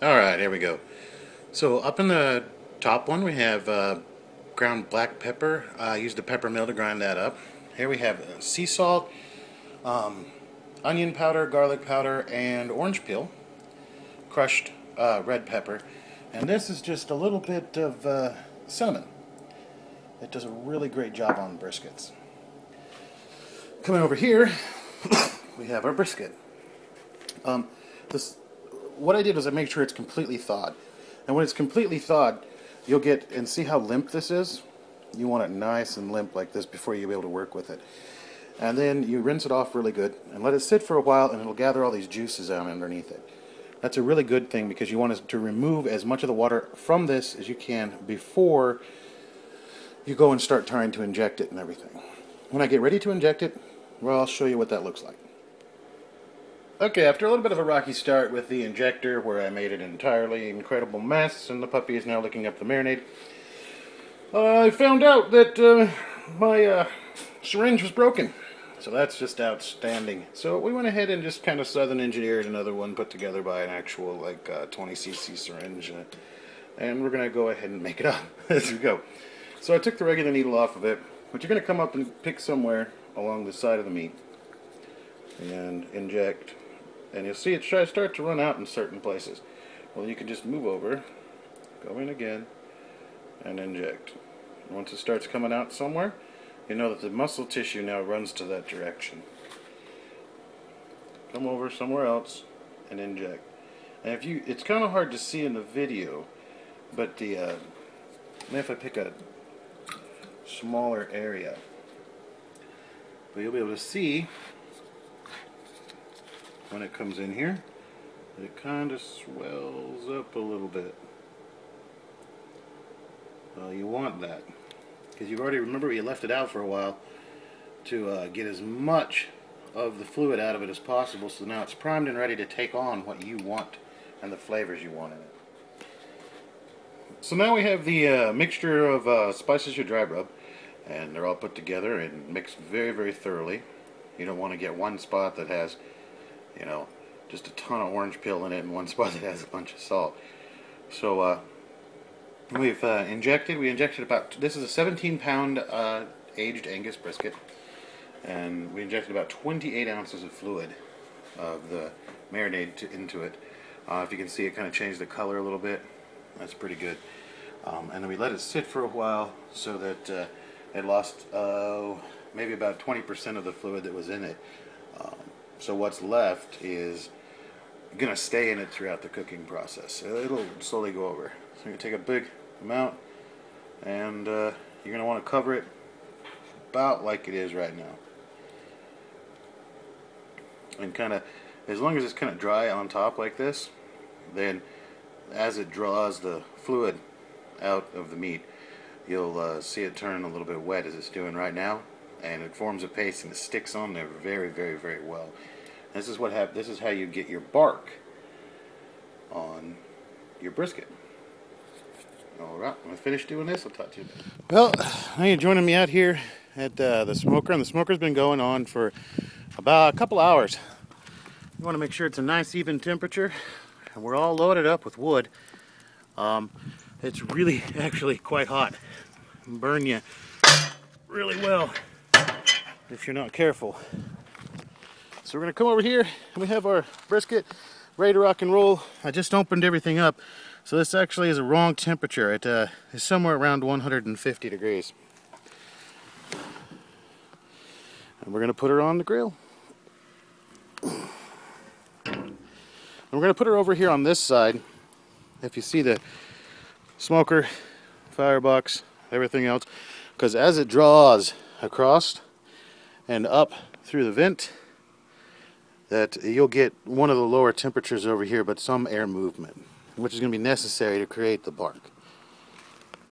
Alright, here we go. So up in the top one we have ground black pepper. I used a pepper mill to grind that up. Here we have sea salt, onion powder, garlic powder, and orange peel. Crushed red pepper. And this is just a little bit of cinnamon. It does a really great job on briskets. Coming over here, we have our brisket. What I did was I make sure it's completely thawed. And when it's completely thawed, you'll get, and see how limp this is? You want it nice and limp like this before you'll be able to work with it. And then you rinse it off really good and let it sit for a while, and it'll gather all these juices out underneath it. That's a really good thing because you want to remove as much of the water from this as you can before you go and start trying to inject it and everything. When I get ready to inject it, well, I'll show you what that looks like. Okay, after a little bit of a rocky start with the injector where I made an entirely incredible mess and the puppy is now licking up the marinade, I found out that my syringe was broken. So that's just outstanding. So we went ahead and just kind of southern engineered another one put together by an actual 20cc syringe, and we're going to go ahead and make it up as we go. So I took the regular needle off of it, but you're going to come up and pick somewhere along the side of the meat and inject, and you'll see it start to run out in certain places. Well, you can just move over, go in again, and inject. Once it starts coming out somewhere, you know that the muscle tissue now runs to that direction. Come over somewhere else and inject. And it's kind of hard to see in the video, but if I pick a smaller area, but you'll be able to see when it comes in here, it kind of swells up a little bit. Well, you want that because you've already, remember, you left it out for a while to get as much of the fluid out of it as possible, so now it's primed and ready to take on what you want and the flavors you want in it. So now we have the mixture of spices you dry rub, and they're all put together and mixed very, very thoroughly. You don't want to get one spot that has, you know, just a ton of orange peel in it and one spot that has a bunch of salt. So we've injected about, this is a 17-pound aged Angus brisket, and we injected about 28 ounces of fluid of the marinade into it. If you can see, it kind of changed the color a little bit. That's pretty good. And then we let it sit for a while so that it lost maybe about 20% of the fluid that was in it. So what's left is going to stay in it throughout the cooking process. It'll slowly go over. So you're going to take a big amount, and you're going to want to cover it about like it is right now. And kind of, as long as it's kind of dry on top like this, then as it draws the fluid out of the meat, you'll see it turn a little bit wet as it's doing right now, and it forms a paste and it sticks on there very, very, very well. This is this is how you get your bark on your brisket. Alright, when I finish doing this, I'll talk to you about it. Well, now you're joining me out here at the smoker, and the smoker's been going on for about a couple hours. You want to make sure it's a nice even temperature, and we're all loaded up with wood. It's really actually quite hot. It'll burn you really well if you're not careful. So we're going to come over here, and we have our brisket ready to rock and roll. I just opened everything up, so this actually is a wrong temperature. It is somewhere around 150 degrees. And we're going to put her on the grill. And we're going to put her over here on this side. If you see the smoker, firebox, everything else, because as it draws across and up through the vent, that you'll get one of the lower temperatures over here, but some air movement, which is going to be necessary to create the bark.